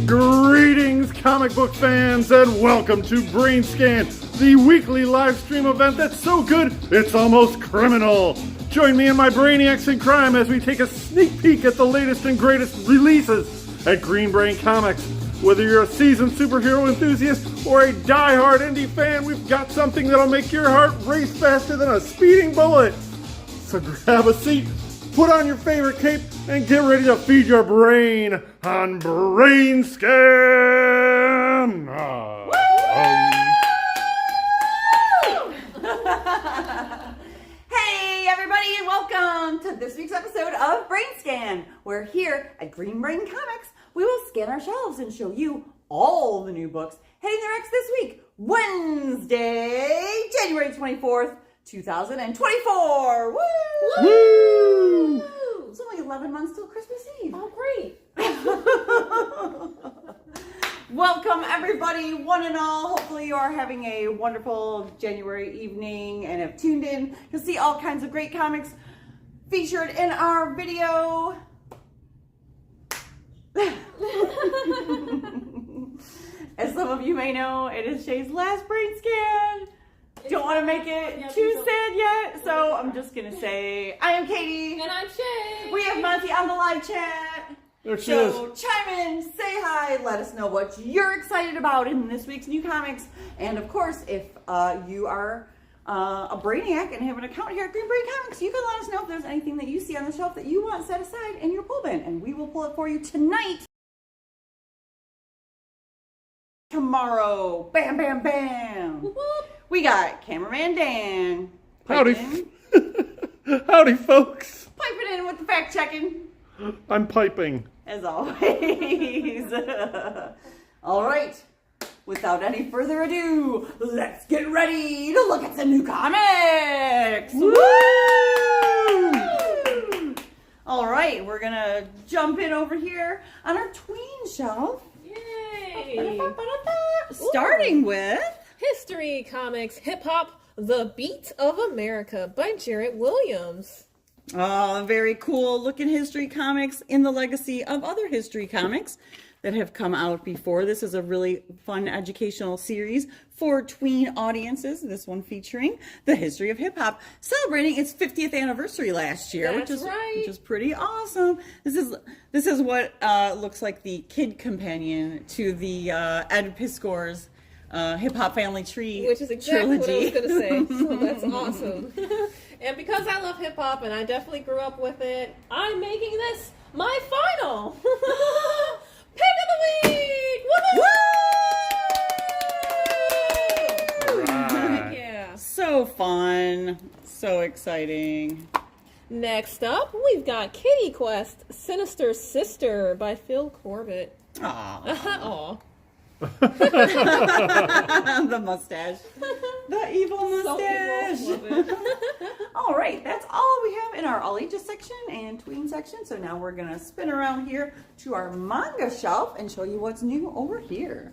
Greetings, comic book fans, and welcome to BrainScan, the weekly live stream event that's so good it's almost criminal. Join me and my brainiacs in crime as we take a sneak peek at the latest and greatest releases at Green Brain Comics. Whether you're a seasoned superhero enthusiast or a die-hard indie fan, we've got something that'll make your heart race faster than a speeding bullet. So grab a seat, put on your favorite cape, and get ready to feed your brain on BrainScan! Hey everybody, and welcome to this week's episode of BrainScan, where here at Green Brain Comics, we will scan our shelves and show you all the new books hitting their X this week, Wednesday, January 24th, 2024. Woo! Woo! It's only 11 months till Christmas Eve. Oh, great. Welcome everybody, one and all. Hopefully you are having a wonderful January evening and have tuned in to see all kinds of great comics featured in our video. As some of you may know, it is Shay's last brain scan. Don't want to make it too sad yet, so I'm just going to say, I am Katie. And I'm Shay. We have Monty on the live chat. There she is. So chime in, say hi, let us know what you're excited about in this week's new comics. And of course, if you are a Brainiac and have an account here at Green Brain Comics, you can let us know if there's anything that you see on the shelf that you want set aside in your pull bin. And we will pull it for you tonight. Tomorrow. Bam, bam, bam. Whoop. We got Cameraman Dan. Howdy. Piping Howdy, folks. in with the fact checking. I'm piping. As always. All right. Without any further ado, let's get ready to look at some new comics. Woo! All right, we're going to jump in over here on our tween shelf. Yay. Starting with History Comics Hip Hop, The Beat of America by Jarrett Williams. very cool looking history comics in the legacy of other history comics that have come out before. This is a really fun educational series for tween audiences. This one featuring the history of hip hop, celebrating its 50th anniversary last year, which is pretty awesome. This is what looks like the kid companion to the Ed Piskor's Hip Hop Family Tree, Which is exactly trilogy. what I was going to say. So that's awesome. And because I love hip hop and I definitely grew up with it, I'm making this my final pick of the week. Woo! Right. Yeah. So fun, so exciting. Next up, we've got Kitty Quest, Sinister Sister by Phil Corbett. Aww. Aw. The mustache. The evil So mustache. evil. Love it. All right, that's all we have in our all ages section and tween section. So now we're gonna spin around here to our manga shelf and show you what's new over here.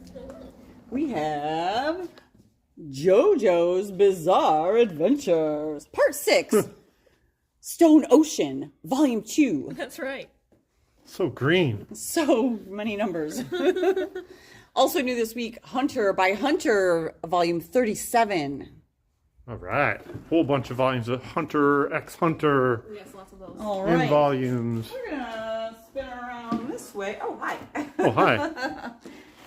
We have JoJo's Bizarre Adventures, Part 6, Stone Ocean, Volume 2. That's right. So green. So many numbers. Also new this week, Hunter by Hunter, Volume 37. All right. Whole bunch of volumes of Hunter x Hunter Yes, lots of those. All in right. volumes. We're gonna spin around this way. Oh, hi. Oh, hi.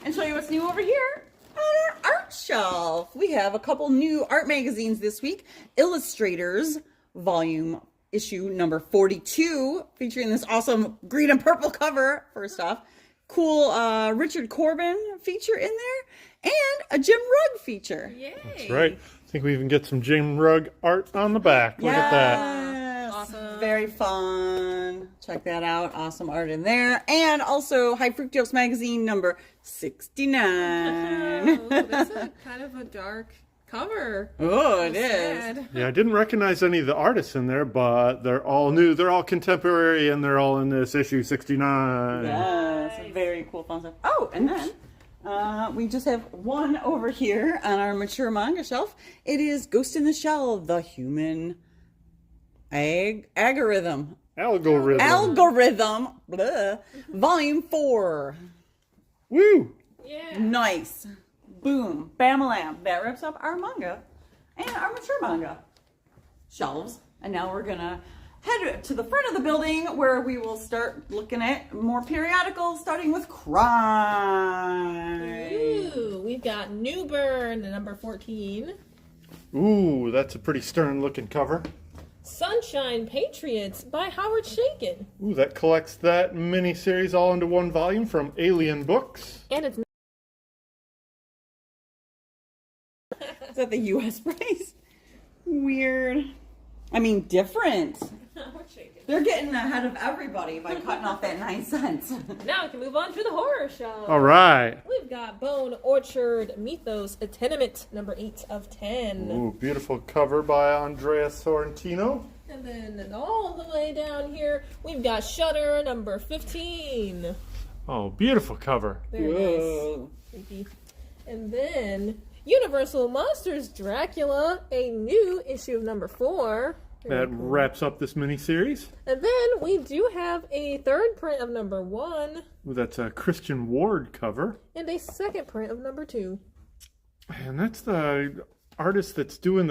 And show you what's new over here on our art shelf. We have a couple new art magazines this week. Illustrators, volume issue number 42, featuring this awesome green and purple cover, first off. Cool Richard Corbin feature in there, and a Jim Rugg feature. Yay. That's right. I think we even get some Jim Rugg art on the back. Look at that. Yes. Awesome. Very fun. Check that out. Awesome art in there. And also High Fructose Magazine number 69. Oh, that's kind of a dark cover. Oh, it is. Sad. Yeah, I didn't recognize any of the artists in there, but they're all new. They're all contemporary, and they're all in this issue 69. Yes, Nice. very cool fun stuff. Oh, and then we just have one over here on our mature manga shelf. It is Ghost in the Shell, the human algorithm. Algorithm. Volume 4. Woo! Yeah. Nice. Boom. Bam-a-lam. That wraps up our manga and our mature manga shelves. And now we're going to head to the front of the building where we will start looking at more periodicals, starting with crime. Ooh, we've got New Burn, number 14. Ooh, that's a pretty stern-looking cover. Sunshine Patriots by Howard Chaykin. Ooh, that collects that miniseries all into one volume from Alien Books. And it's... Is that the U.S. price? Weird. I mean, different. Howard Chaykin. They're getting ahead of everybody by cutting off that 9 cents. Now we can move on to the horror show. All right. We've got Bone Orchard Mythos, a Tenement, number 8 of 10. Ooh, beautiful cover by Andrea Sorrentino. And then all the way down here, we've got Shudder, number 15. Oh, beautiful cover. Very nice. Creepy. And then Universal Monsters Dracula, a new issue of number 4. That wraps up this miniseries. And then we do have a third print of number 1 Ooh, that's a Christian Ward cover. and a second print of number 2. And that's the artist that's doing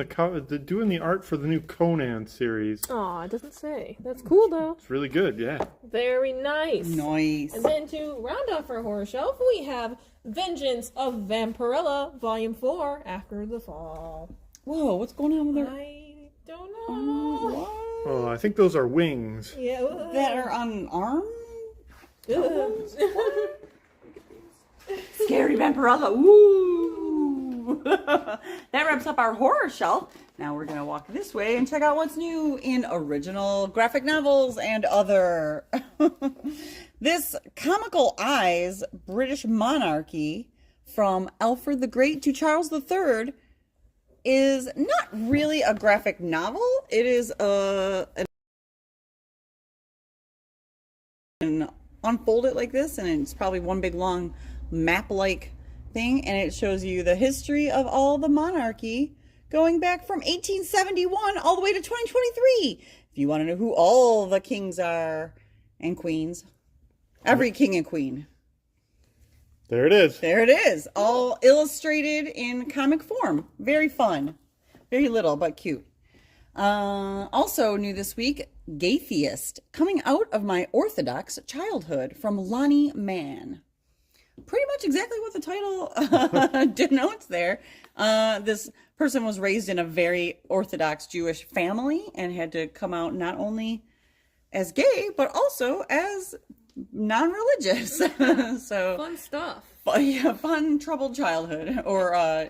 doing the art for the new Conan series. Aw, it doesn't say. That's cool though. It's really good, yeah. Very nice. Nice. And then to round off our horror shelf, we have Vengeance of Vampirella, Volume 4, After the Fall. Whoa, what's going on with her? I don't know. Oh, I think those are wings. Yeah. That are on an arm? Ugh. Scary Vampirella. Ooh. That wraps up our horror shelf. Now we're going to walk this way and check out what's new in original graphic novels and other. This Comical Eyes British Monarchy from Alfred the Great to Charles III is not really a graphic novel. It is unfold it like this, and it's probably one big long map-like thing, and it shows you the history of all the monarchy going back from 1871 all the way to 2023. If you want to know who all the kings are and queens, every king and queen. There it is. There it is, all illustrated in comic form. Very fun. Very little, but cute. Also new this week, Gaytheist, Coming Out of My Orthodox Childhood from Lonnie Mann. Pretty much exactly what the title denotes there. This person was raised in a very Orthodox Jewish family and had to come out not only as gay, but also as non-religious. So Fun stuff. yeah, fun troubled childhood. Or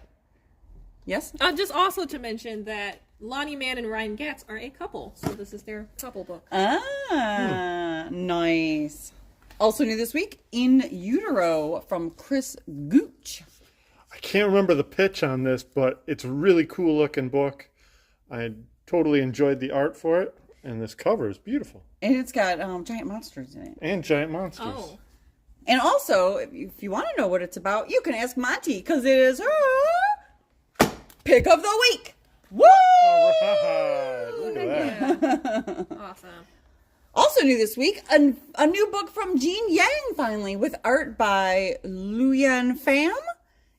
yes, Just also to mention that Lonnie Mann and Ryan Gatz are a couple, so this is their couple book. Nice. Also new this week, In Utero from Chris Gooch. I can't remember the pitch on this, but it's a really cool looking book. I totally enjoyed the art for it, and this cover is beautiful. And it's got giant monsters in it. And giant monsters. Oh. And also, if you want to know what it's about, you can ask Monty, because it is her pick of the week. Woo! All right. Look at that. Awesome. Also new this week, a new book from Jean Yang, finally, with art by Luyan Pham.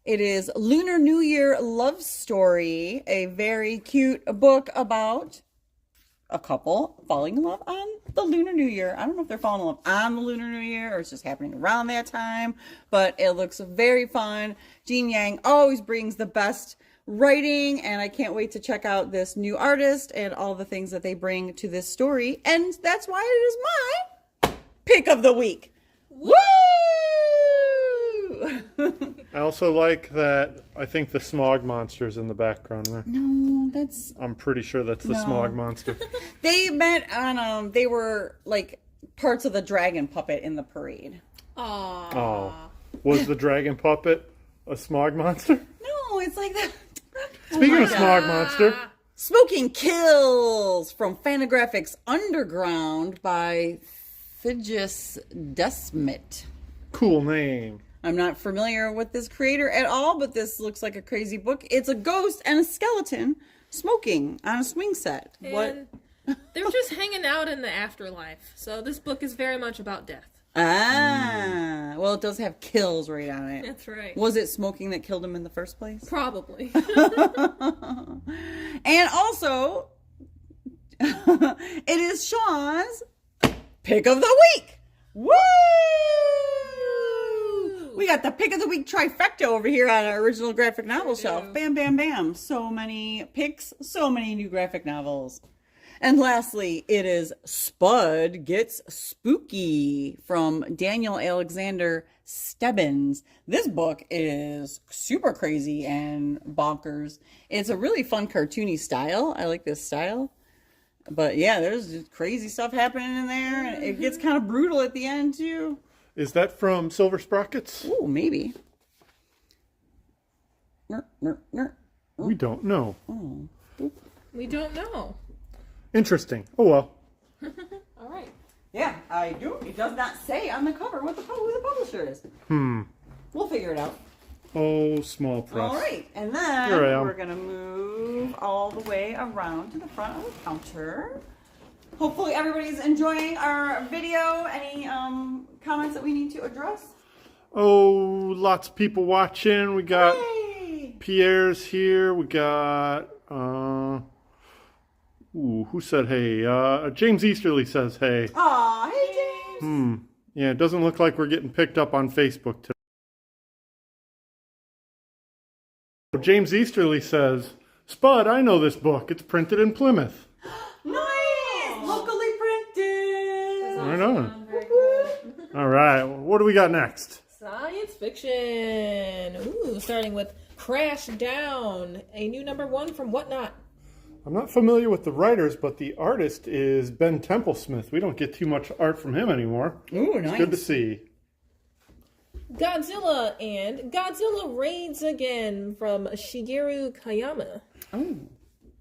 It is Lunar New Year Love Story, a very cute book about a couple falling in love on the Lunar New Year. I don't know if they're falling in love on the Lunar New Year or it's just happening around that time, but it looks very fun. Jean Yang always brings the best writing, and I can't wait to check out this new artist and all the things that they bring to this story, and that's why it is my pick of the week. Woo! I also like that. I think the smog monster's in the background there. No, that's... I'm pretty sure that's the No. smog monster. They met on, they were like parts of the dragon puppet in the parade. Aww. Oh. Was the dragon puppet a smog monster? No, it's like that. Speaking of smog monster, Smoking Kills from Fantagraphics Underground by Fidges Desmit. cool name. I'm not familiar with this creator at all, but this looks like a crazy book. It's a ghost and a skeleton smoking on a swing set. What? And they're just hanging out in the afterlife. So this book is very much about death. Ah, well, Well, it does have kills right on it. That's right. Was it smoking that killed him in the first place? Probably. And also, it is Sean's pick of the week. Woo! We got the pick of the week trifecta over here on our original graphic novel shelf. Bam, bam, bam. So many picks, so many new graphic novels. And lastly, it is Spud Gets Spooky from Daniel Alexander Stebbins. This book is super crazy and bonkers. It's a really fun cartoony style. I like this style. But yeah, there's just crazy stuff happening in there. And it gets kind of brutal at the end too. Is that from Silver Sprockets? Ooh, maybe. We don't know. We don't know. Interesting. Oh well. All right. Yeah, I do. It does not say on the cover what who the publisher is. We'll figure it out. Oh, small press. All right, and then Here I am. we're gonna move all the way around to the front of the counter. Hopefully everybody's enjoying our video. Any comments that we need to address? Oh, lots of people watching. We got Yay! Pierre's here. We got who said hey? James Easterly says hey. Aw, hey James. Yeah, it doesn't look like we're getting picked up on Facebook today. James Easterly says, Spud, I know this book. It's printed in Plymouth. Nice! Locally printed! Right on. Very cool. All right, what do we got next? Science fiction. Ooh, starting with Crash Down, a new #1 from Whatnot. I'm not familiar with the writers, but the artist is Ben Templesmith. We don't get too much art from him anymore. Ooh, It's nice. good to see. Godzilla and Godzilla Reigns Again from Shigeru Kayama. Oh.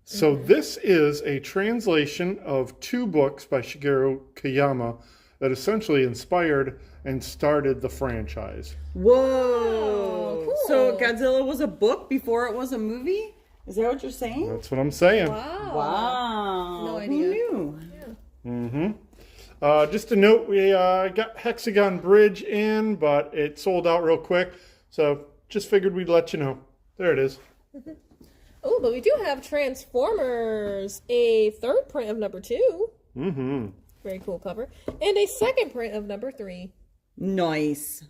So this is a translation of 2 books by Shigeru Kayama that essentially inspired and started the franchise. Whoa. Oh, cool. So Godzilla was a book before it was a movie? Is that what you're saying? That's what I'm saying. Wow. Wow. No Who idea. knew? Just a note, we got Hexagon Bridge in, but it sold out real quick. So just figured we'd let you know. There it is. Oh, but we do have Transformers, a 3rd print of #2. Very cool cover. And a 2nd print of #3. Nice.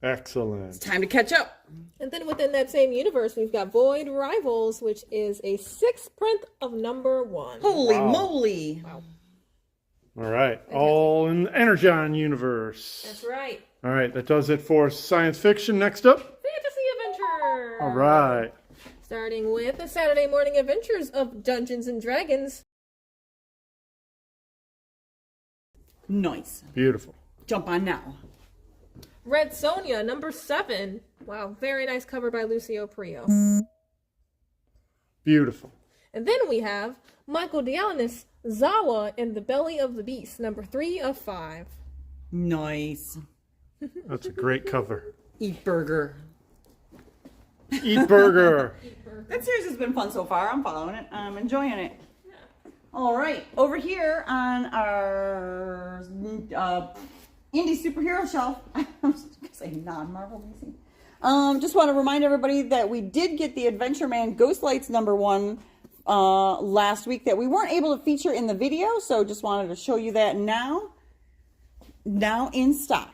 Excellent. Time to catch up. And then within that same universe, we've got Void Rivals, which is a 6th print of #1. Holy Wow. moly. Wow. All right. All in the Energon universe. That's right. All right. That does it for science fiction. Next up. Fantasy Adventure. All right. Starting with the Saturday morning adventures of Dungeons and Dragons. Nice. Beautiful. Jump on now. Red Sonja, #7. Wow, very nice cover by Lucio Prio. Beautiful. And then we have Michael Dialis, Zawa in the Belly of the Beast, #3 of 5. Nice. That's a great cover. Eat burger. Eat burger. That series has been fun so far. I'm following it. I'm enjoying it. All right. Over here on our indie superhero shelf, I was going to say non-Marvel DC. Just want to remind everybody that we did get the Adventure Man Ghost Lights #1 last week that we weren't able to feature in the video. So just wanted to show you that now in stock.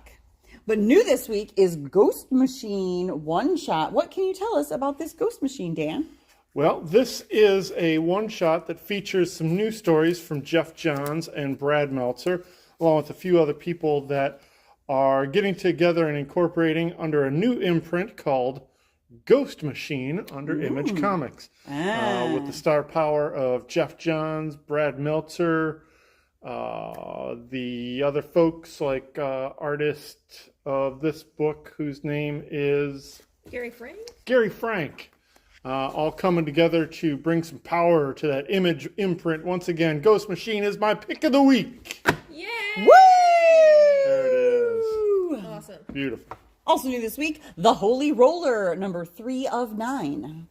But new this week is Ghost Machine One Shot. What can you tell us about this Ghost Machine, Dan? Well, this is a one-shot that features some new stories from Jeff Johns and Brad Meltzer, along with a few other people that are getting together and incorporating under a new imprint called Ghost Machine under Image Comics. With the star power of Jeff Johns, Brad Meltzer, the other folks like artist of this book whose name is Gary Frank? Gary Frank. All coming together to bring some power to that Image imprint. Once again, Ghost Machine is my pick of the week. Yay! Woo! There it is. Awesome. Beautiful. Also new this week, The Holy Roller, #3 of 9.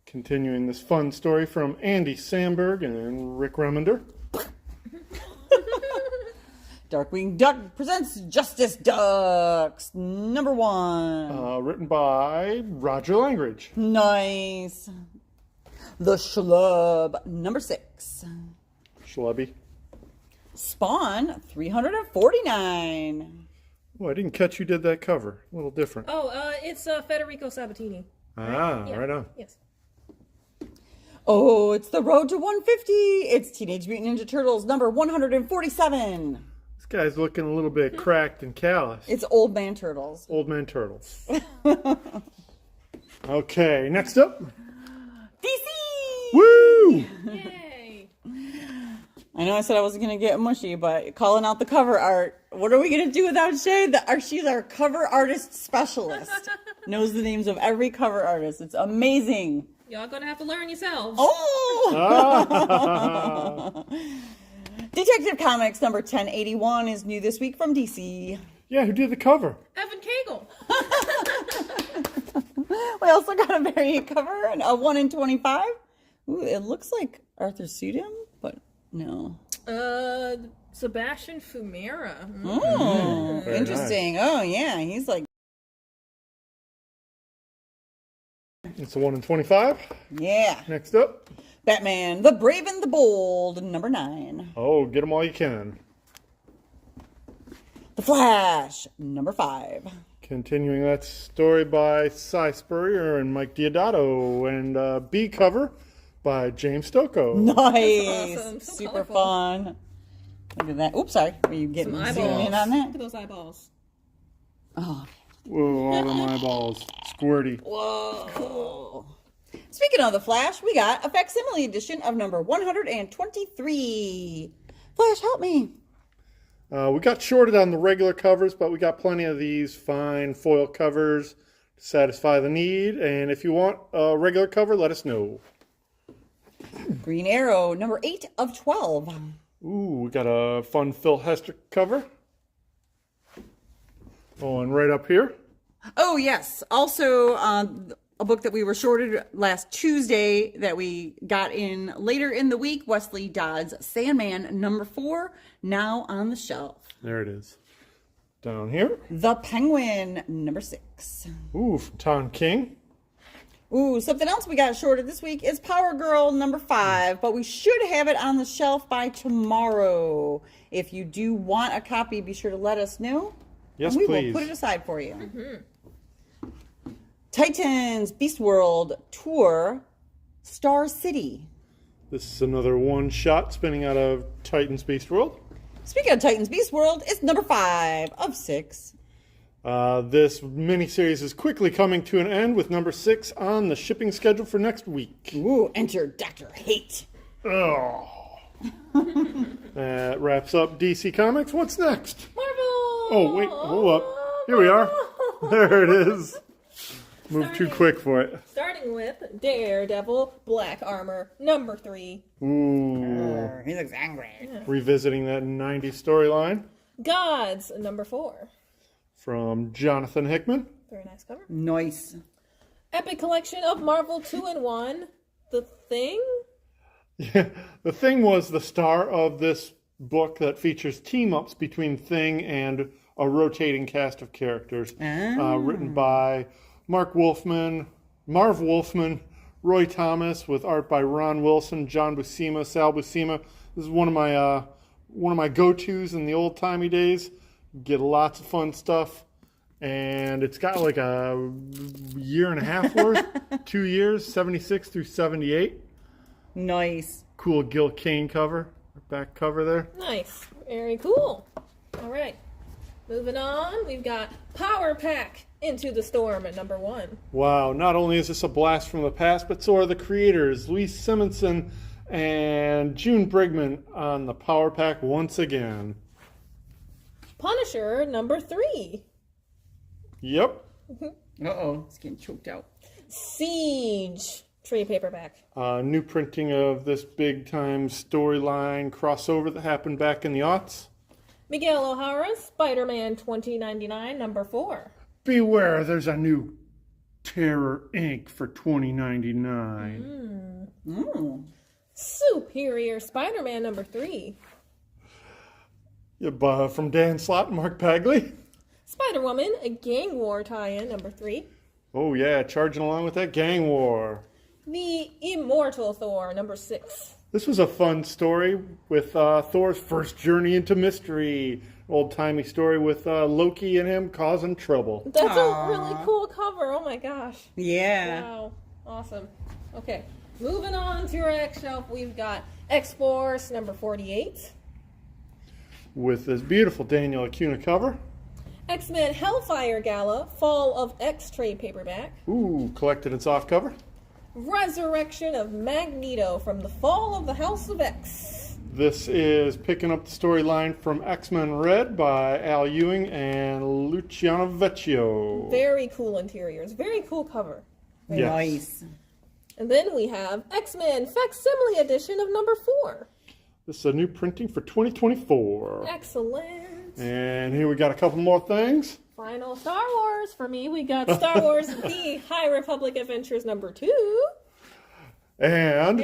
Continuing this fun story from Andy Samberg and Rick Remender. Darkwing Duck presents Justice Ducks, number 1. Written by Roger Langridge. Nice. The Schlub, number 6. Schlubby. Spawn, 349. Oh, I didn't catch you did that cover. A little different. Oh, it's Federico Sabatini. Ah, Yeah. right on. Yes. Oh, it's the road to 150. It's Teenage Mutant Ninja Turtles, number 147. This guy's looking a little bit cracked and callous. It's Old Man Turtles. Old Man Turtles. Okay, next up. DC! Woo! Yay! I know I said I wasn't going to get mushy, but calling out the cover art. What are we going to do without Shay? She's our cover artist specialist. Knows the names of every cover artist. It's amazing. Y'all gonna have to learn yourselves. Oh! Detective Comics number 1081 is new this week from DC. Yeah, who did the cover? Evan Kagel. We also got a variant cover, a 1 in 25. Ooh, it looks like Arthur Sudam, but no. Sebastian Fumera. Oh, Very interesting. Oh, yeah, he's like, It's a 1 in 25. yeah. Next up. Batman, the Brave and the Bold, number 9. Oh, get them all you can. The Flash, number 5. Continuing that story by Cy Spurrier and Mike Diodato, and B cover by James Stocco. Nice. awesome. So Super colorful. fun. Look at that. Oops, sorry. Were you getting Some zooming eyeballs. in on Look that? at those eyeballs. Oh, Whoa, all them eyeballs. Squirty. whoa. Cool. Speaking of the Flash, we got a facsimile edition of number 123. Flash, help me. We got shorted on the regular covers, but we got plenty of these fine foil covers to satisfy the need. And if you want a regular cover, let us know. Green Arrow, number 8 of 12. Ooh, we got a fun Phil Hester cover. Oh, and right up here. Oh, yes. Also, a book that we were shorted last Tuesday that we got in later in the week, Wesley Dodd's Sandman, number 4, now on the shelf. There it is. Down here. The Penguin, number 6. Ooh, from Tom King. Ooh, something else we got shorted this week is Power Girl, number 5, but we should have it on the shelf by tomorrow. If you do want a copy, be sure to let us know. Yes, and we please. will put it aside for you. Titans Beast World Tour Star City. This is another one shot spinning out of Titan's Beast World. Speaking of Titans Beast World, it's number 5 of 6. This miniseries is quickly coming to an end with number 6 on the shipping schedule for next week. Ooh, enter Dr. Hate. Oh. That wraps up DC Comics. What's next? Marvel. Oh, wait, hold up. Here we are. There it is. Move too quick for it. Starting with Daredevil Black Armor, number 3. Ooh. He looks angry. Revisiting that 90s storyline Gods, number 4. from Jonathan Hickman. Very nice cover. Nice. Epic collection of Marvel 2-in-1. The Thing? Yeah, the Thing was the star of this book that features team-ups between Thing and a rotating cast of characters. Written by Marv Wolfman, Roy Thomas, with art by Ron Wilson, John Buscema, Sal Buscema. This is one of my go-tos in the old-timey days. Get lots of fun stuff. And it's got like a year and a half worth, 2 years, 76 through 78. Nice. Cool Gil Kane cover, back cover there. Nice. Very cool. All right. Moving on, we've got Power Pack Into the Storm at number 1. Wow, not only is this a blast from the past, but so are the creators, Louise Simonson and June Brigman on the Power Pack once again. Punisher, number 3. Yep. Uh-oh, it's getting choked out. Siege, trade paperback. New printing of this big-time storyline crossover that happened back in the aughts. Miguel O'Hara, Spider-Man 2099, number 4. Beware, there's a new Terror Inc. for $20.99. Mm. Superior Spider-Man, number 3. Yeah, from Dan Slott and Mark Bagley. Spider-Woman, a gang war tie-in, number 3. Oh yeah, charging along with that gang war. The Immortal Thor, number 6. This was a fun story with Thor's first journey into mystery. Old-timey story with Loki and him causing trouble. That's a really cool cover. Oh my gosh. Yeah. Wow. Awesome. Okay. Moving on to our next shelf, we've got X-Force, number 48. With this beautiful Daniel Acuna cover. X-Men Hellfire Gala, Fall of X trade paperback. Ooh, collected and soft cover. Resurrection of Magneto from the Fall of the House of X. This is picking up the storyline from X-Men Red by Al Ewing and Luciano Vecchio. Very cool interiors. Very cool cover. Yes. Nice. And then we have X-Men Facsimile Edition of number 4. This is a new printing for 2024. Excellent. And here we got a couple more things. Final Star Wars. For me, we got Star Wars The High Republic Adventures number 2. And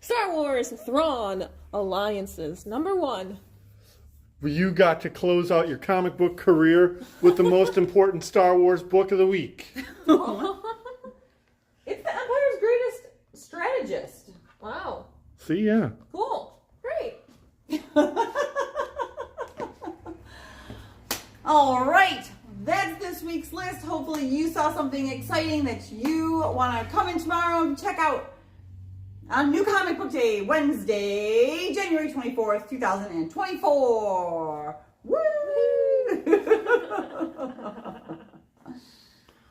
Star Wars Thrawn Alliances number 1. you got to close out your comic book career with the most important Star Wars book of the week. It's the Empire's Greatest Strategist. Wow. See, yeah. Cool. Great. All right, that's this week's list. Hopefully you saw something exciting that you want to come in tomorrow and check out on New Comic Book Day, Wednesday, January 24th, 2024. Woo!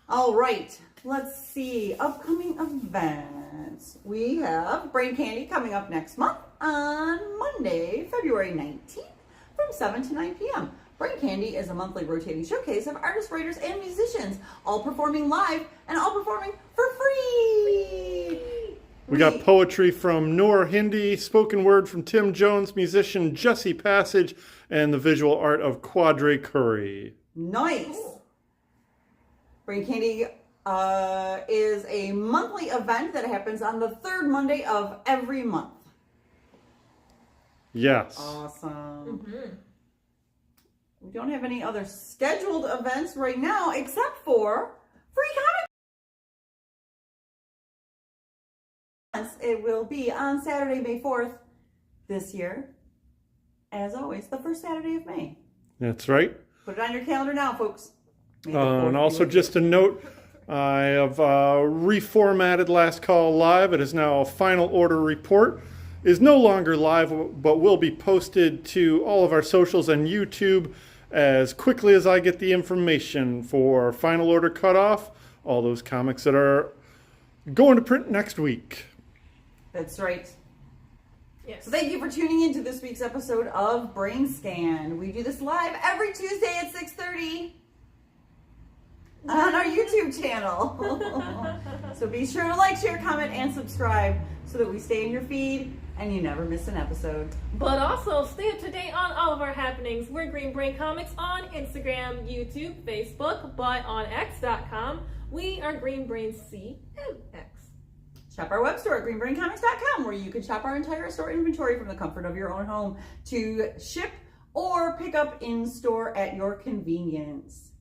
All right, let's see. Upcoming events. We have Brain Candy coming up next month on Monday, February 19th from 7 to 9 p.m. Brain Candy is a monthly rotating showcase of artists, writers, and musicians, all performing live and all performing for free. We got poetry from Noor Hindi, spoken word from Tim Jones, musician Jesse Passage, and the visual art of Quadre Curry. Nice. Brain Candy is a monthly event that happens on the third Monday of every month. Yes. Awesome. We don't have any other scheduled events right now except for free comic. It will be on Saturday, May 4th this year. As always, the first Saturday of May. That's right. Put it on your calendar now, folks. May the 4th And be also with you. just a note, I have reformatted Last Call Live. It is now a final order report. It is no longer live, but will be posted to all of our socials and YouTube as quickly as I get the information for final order cutoff. All those comics that are going to print next week. That's right. Yes. So thank you for tuning in to this week's episode of BrainScan. We do this live every Tuesday at 6:30 on our YouTube channel. So be sure to like, share, comment, and subscribe so that we stay in your feed and you never miss an episode. But also stay up to date on all of our happenings. We're Green Brain Comics on Instagram, YouTube, Facebook, but on X.com, we are Green Brain CMX. Shop our web store at greenbraincomics.com where you can shop our entire store inventory from the comfort of your own home to ship or pick up in store at your convenience.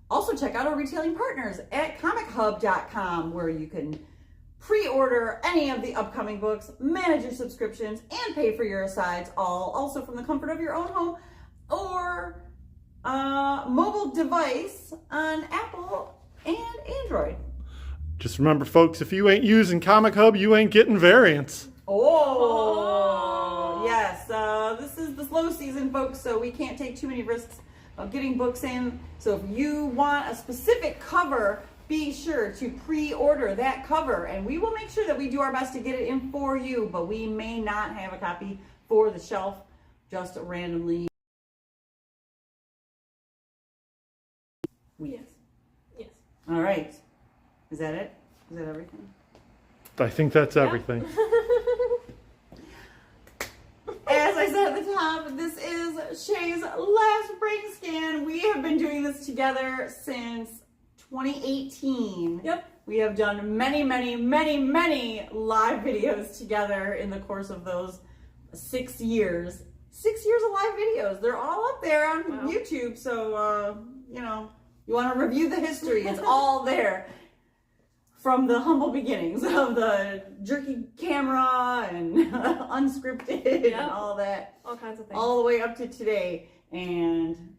Also check out our retailing partners at ComicHub.com where you can pre-order any of the upcoming books, manage your subscriptions, and pay for your asides, all also from the comfort of your own home or mobile device on Apple and Android. Just remember, folks, if you ain't using Comic Hub, you ain't getting variants. Oh, yes. This is the slow season, folks, so we can't take too many risks of getting books in. So if you want a specific cover, be sure to pre-order that cover, and we will make sure that we do our best to get it in for you, but we may not have a copy for the shelf just randomly. Yes. Yes. All right. Is that it? Is that everything? I think that's everything. As I said at the top, this is Shay's last brain scan. We have been doing this together since 2018. Yep. We have done many, many, many, many live videos together in the course of those 6 years. 6 years of live videos. They're all up there on Wow. YouTube. So, you know, you want to review the history. It's all there. From the humble beginnings of the jerky camera and unscripted and all that. All kinds of things. All the way up to today. And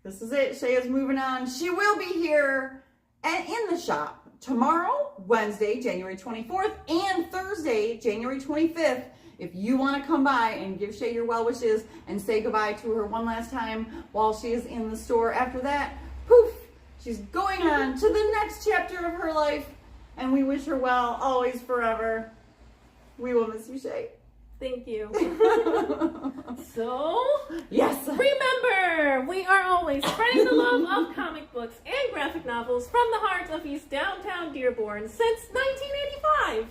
this is it. Shay is moving on. She will be here and in the shop tomorrow, Wednesday, January 24th, and Thursday, January 25th. If you want to come by and give Shay your well wishes and say goodbye to her one last time while she is in the store. After that, poof, she's going on to the next chapter of her life. And we wish her well, always, forever. We will miss you, Shay. Thank you. So, Yes. remember, we are always spreading the love of comic books and graphic novels from the heart of East Downtown Dearborn since 1985.